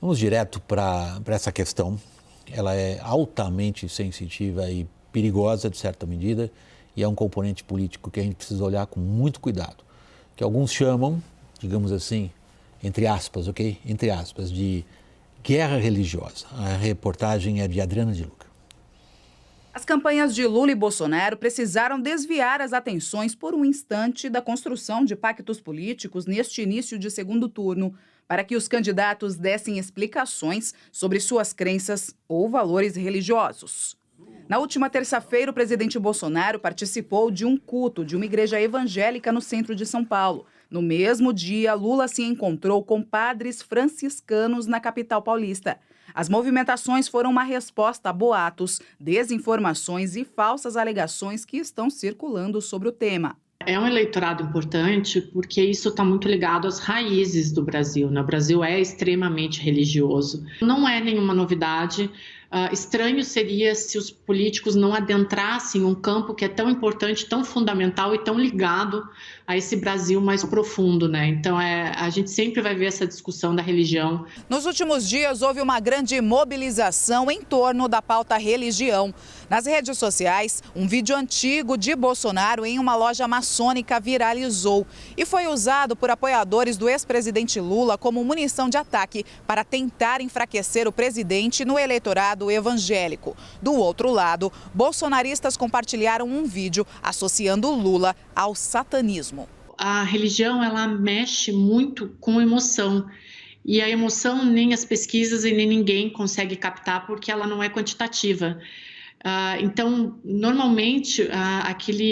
Vamos direto para essa questão. Ela é altamente sensitiva e perigosa, de certa medida, e é um componente político que a gente precisa olhar com muito cuidado, que alguns chamam, digamos assim, entre aspas, ok? Entre aspas, de guerra religiosa. A reportagem é de Adriana de Luca. As campanhas de Lula e Bolsonaro precisaram desviar as atenções por um instante da construção de pactos políticos neste início de segundo turno, para que os candidatos dessem explicações sobre suas crenças ou valores religiosos. Na última terça-feira, o presidente Bolsonaro participou de um culto de uma igreja evangélica no centro de São Paulo. No mesmo dia, Lula se encontrou com padres franciscanos na capital paulista. As movimentações foram uma resposta a boatos, desinformações e falsas alegações que estão circulando sobre o tema. É um eleitorado importante porque isso está muito ligado às raízes do Brasil, né? O Brasil é extremamente religioso. Não é nenhuma novidade. Estranho seria se os políticos não adentrassem um campo que é tão importante, tão fundamental e tão ligado a esse Brasil mais profundo, né? Então, a gente sempre vai ver essa discussão da religião. Nos últimos dias, houve uma grande mobilização em torno da pauta religião. Nas redes sociais, um vídeo antigo de Bolsonaro em uma loja maçônica viralizou e foi usado por apoiadores do ex-presidente Lula como munição de ataque para tentar enfraquecer o presidente no eleitorado evangélico. Do outro lado, bolsonaristas compartilharam um vídeo associando Lula ao satanismo. A religião, ela mexe muito com emoção. E a emoção nem as pesquisas e nem ninguém consegue captar porque ela não é quantitativa. Então, normalmente,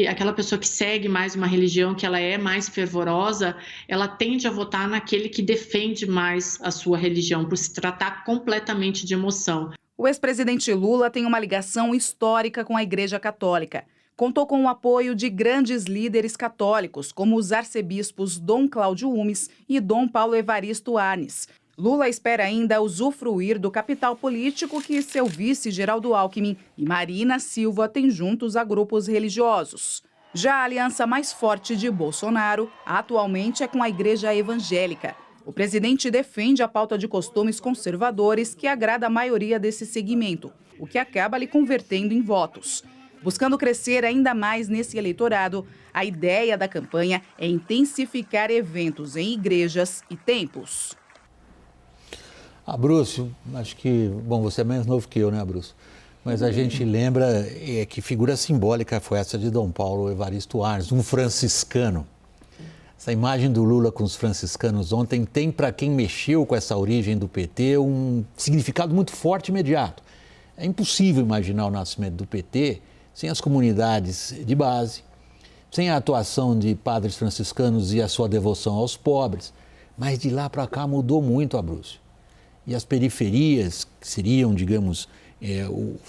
aquela pessoa que segue mais uma religião, que ela é mais fervorosa, ela tende a votar naquele que defende mais a sua religião, por se tratar completamente de emoção. O ex-presidente Lula tem uma ligação histórica com a Igreja Católica. Contou com o apoio de grandes líderes católicos, como os arcebispos Dom Cláudio Umes e Dom Paulo Evaristo Arnes. Lula espera ainda usufruir do capital político que seu vice, Geraldo Alckmin, e Marina Silva têm juntos a grupos religiosos. Já a aliança mais forte de Bolsonaro, atualmente, é com a Igreja Evangélica. O presidente defende a pauta de costumes conservadores que agrada a maioria desse segmento, o que acaba lhe convertendo em votos. Buscando crescer ainda mais nesse eleitorado, a ideia da campanha é intensificar eventos em igrejas e templos. Brúcio, acho que, bom, você é mais novo que eu, né, Brúcio? Mas a gente lembra que figura simbólica foi essa de Dom Paulo Evaristo Arnes, um franciscano. Essa imagem do Lula com os franciscanos ontem tem, para quem mexeu com essa origem do PT, um significado muito forte e imediato. É impossível imaginar o nascimento do PT sem as comunidades de base, sem a atuação de padres franciscanos e a sua devoção aos pobres. Mas de lá para cá mudou muito, Brúcio. E as periferias, que seriam, digamos,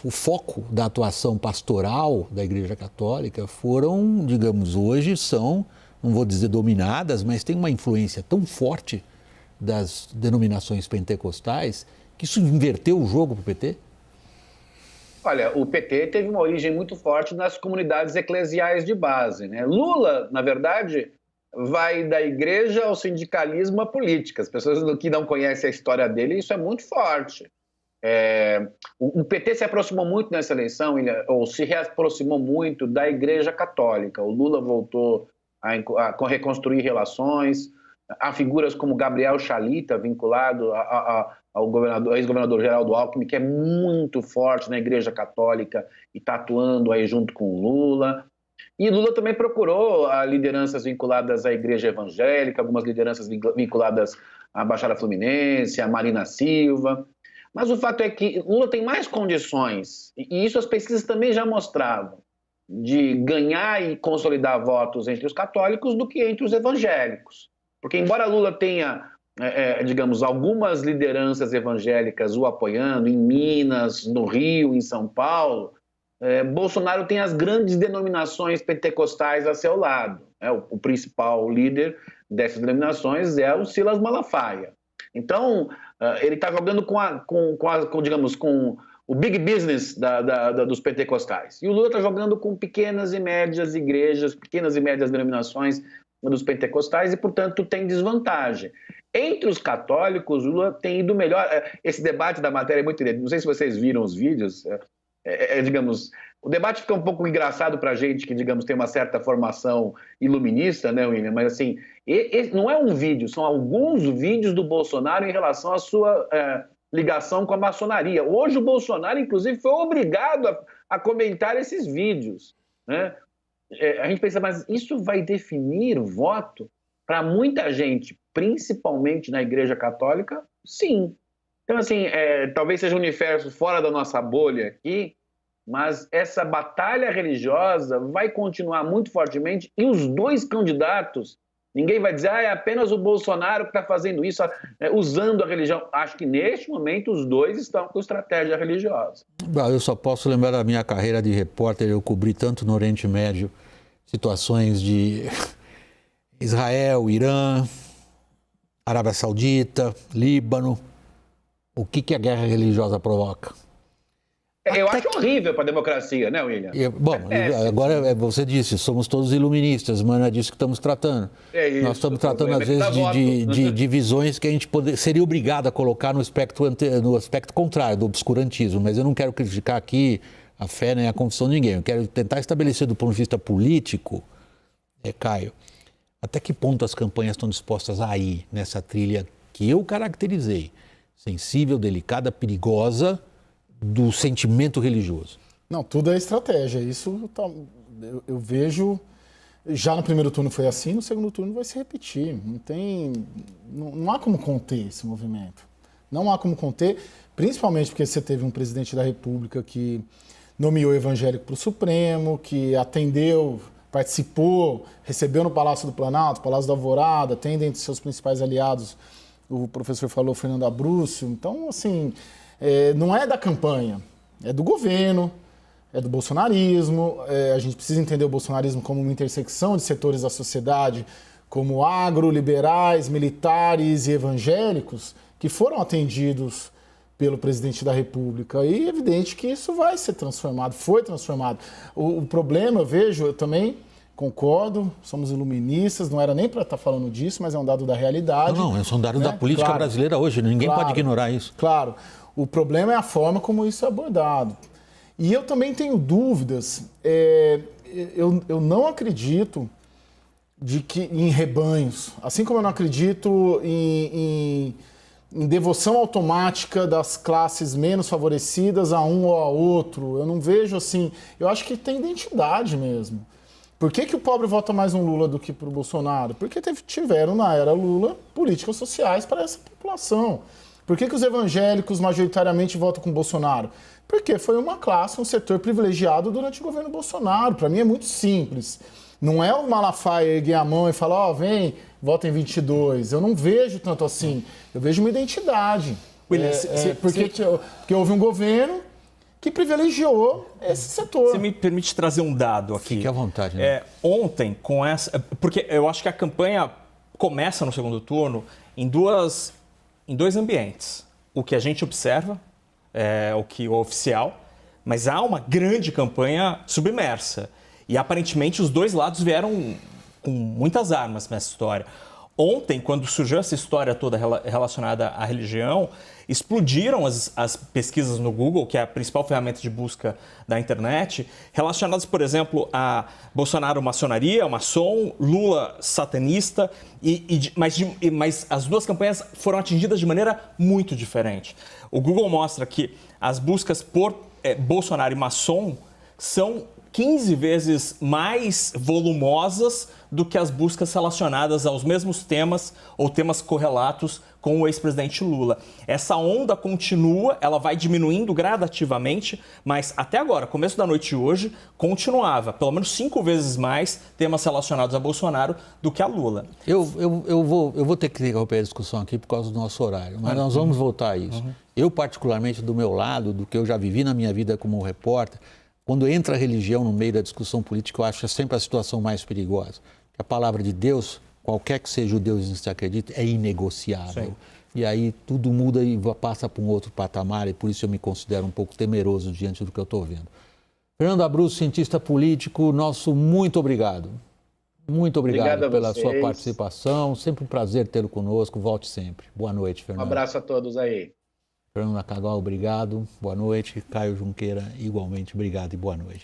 o foco da atuação pastoral da Igreja Católica, foram, digamos, hoje são, não vou dizer dominadas, mas tem uma influência tão forte das denominações pentecostais que isso inverteu o jogo para o PT? Olha, o PT teve uma origem muito forte nas comunidades eclesiais de base, né? Lula, na verdade, vai da igreja ao sindicalismo à política. As pessoas que não conhecem a história dele, isso é muito forte. O PT se aproximou muito nessa eleição, ou se reaproximou muito da Igreja Católica. O Lula voltou a reconstruir relações. Há figuras como Gabriel Chalita, vinculado ao ex-governador Geraldo Alckmin, que é muito forte na Igreja Católica e está atuando aí junto com o Lula. E Lula também procurou lideranças vinculadas à Igreja Evangélica, algumas lideranças vinculadas à Baixada Fluminense, à Marina Silva. Mas o fato é que Lula tem mais condições, e isso as pesquisas também já mostravam, de ganhar e consolidar votos entre os católicos do que entre os evangélicos. Porque embora Lula tenha, digamos, algumas lideranças evangélicas o apoiando, em Minas, no Rio, em São Paulo, Bolsonaro tem as grandes denominações pentecostais a seu lado. O principal líder dessas denominações é o Silas Malafaia. Então, ele está jogando com o big business dos pentecostais. E o Lula está jogando com pequenas e médias igrejas, pequenas e médias denominações dos pentecostais e, portanto, tem desvantagem. Entre os católicos, o Lula tem ido melhor. Esse debate da matéria é muito interessante. Não sei se vocês viram os vídeos. Digamos, o debate fica um pouco engraçado para a gente que, digamos, tem uma certa formação iluminista, né, William? Mas, assim, não é um vídeo, são alguns vídeos do Bolsonaro em relação à sua ligação com a maçonaria. Hoje o Bolsonaro, inclusive, foi obrigado a comentar esses vídeos, né? A gente pensa, mas isso vai definir o voto? Para muita gente, principalmente na Igreja Católica, sim. Então, assim, talvez seja um universo fora da nossa bolha aqui, mas essa batalha religiosa vai continuar muito fortemente e os dois candidatos, ninguém vai dizer, é apenas o Bolsonaro que está fazendo isso, usando a religião. Acho que neste momento os dois estão com estratégia religiosa. Eu só posso lembrar da minha carreira de repórter, eu cobri tanto no Oriente Médio, situações de Israel, Irã, Arábia Saudita, Líbano. O que a guerra religiosa provoca? Eu acho horrível para a democracia, né, William? Agora você disse, somos todos iluministas, mas não é disso que estamos tratando. Nós estamos tratando, às vezes, de visões que a gente seria obrigado a colocar no aspecto contrário, do obscurantismo. Mas eu não quero criticar aqui a fé nem a confissão de ninguém. Eu quero tentar estabelecer do ponto de vista político, Caio, até que ponto as campanhas estão dispostas a ir nessa trilha que eu caracterizei, sensível, delicada, perigosa, do sentimento religioso. Não, tudo é estratégia. Isso eu vejo, já no primeiro turno foi assim, no segundo turno vai se repetir. Não há como conter esse movimento. Não há como conter, principalmente porque você teve um presidente da República que nomeou evangélico para o Supremo, que atendeu, participou, recebeu no Palácio do Planalto, Palácio da Alvorada, tem dentre seus principais aliados, o professor falou, Fernando Abrúcio. Então, assim, não é da campanha, é do governo, é do bolsonarismo. A gente precisa entender o bolsonarismo como uma intersecção de setores da sociedade, como agro, liberais, militares e evangélicos, que foram atendidos pelo presidente da República. E é evidente que isso vai ser transformado, foi transformado. O problema, eu também concordo, somos iluministas, não era nem para estar falando disso, mas é um dado da realidade. Não, é um dado da política brasileira hoje, ninguém pode ignorar isso. Claro, o problema é a forma como isso é abordado. E eu também tenho dúvidas, eu não acredito em rebanhos, assim como eu não acredito em devoção automática das classes menos favorecidas a um ou a outro. Eu não vejo assim, eu acho que tem identidade mesmo. Por que o pobre vota mais no Lula do que para o Bolsonaro? Porque tiveram na era Lula políticas sociais para essa população. Por que os evangélicos majoritariamente votam com o Bolsonaro? Porque foi uma classe, um setor privilegiado durante o governo Bolsonaro. Para mim é muito simples. Não é o Malafaia erguer a mão e falar, vem, vota em 22. Eu não vejo tanto assim. Eu vejo uma identidade. William, porque houve um governo que privilegiou esse setor. Você me permite trazer um dado aqui? Fique à vontade. Né? Ontem, porque eu acho que a campanha começa no segundo turno em dois ambientes. O que a gente observa, o que é oficial, mas há uma grande campanha submersa. E aparentemente os dois lados vieram com muitas armas nessa história. Ontem, quando surgiu essa história toda relacionada à religião, explodiram as pesquisas no Google, que é a principal ferramenta de busca da internet, relacionadas, por exemplo, a Bolsonaro maçonaria, maçom, Lula satanista, mas as duas campanhas foram atingidas de maneira muito diferente. O Google mostra que as buscas por Bolsonaro e maçom são 15 vezes mais volumosas do que as buscas relacionadas aos mesmos temas ou temas correlatos com o ex-presidente Lula. Essa onda continua, ela vai diminuindo gradativamente, mas até agora, começo da noite de hoje, continuava pelo menos 5 vezes mais temas relacionados a Bolsonaro do que a Lula. Eu vou ter que interromper a discussão aqui por causa do nosso horário, mas nós vamos voltar a isso. Eu, particularmente, do meu lado, do que eu já vivi na minha vida como repórter, quando entra a religião no meio da discussão política, eu acho que é sempre a situação mais perigosa. A palavra de Deus, qualquer que seja o Deus em que se acredita, é inegociável. Sim. E aí tudo muda e passa para um outro patamar, e por isso eu me considero um pouco temeroso diante do que eu estou vendo. Fernando Abrúcio, cientista político, nosso muito obrigado. Muito obrigado Obrigado a pela sua vocês. participação. Sempre um prazer tê-lo conosco. Volte sempre. Boa noite, Um Fernando. abraço a todos aí. Fernando Nakagawa, obrigado. Boa noite. Caio Junqueira, igualmente, obrigado e boa noite.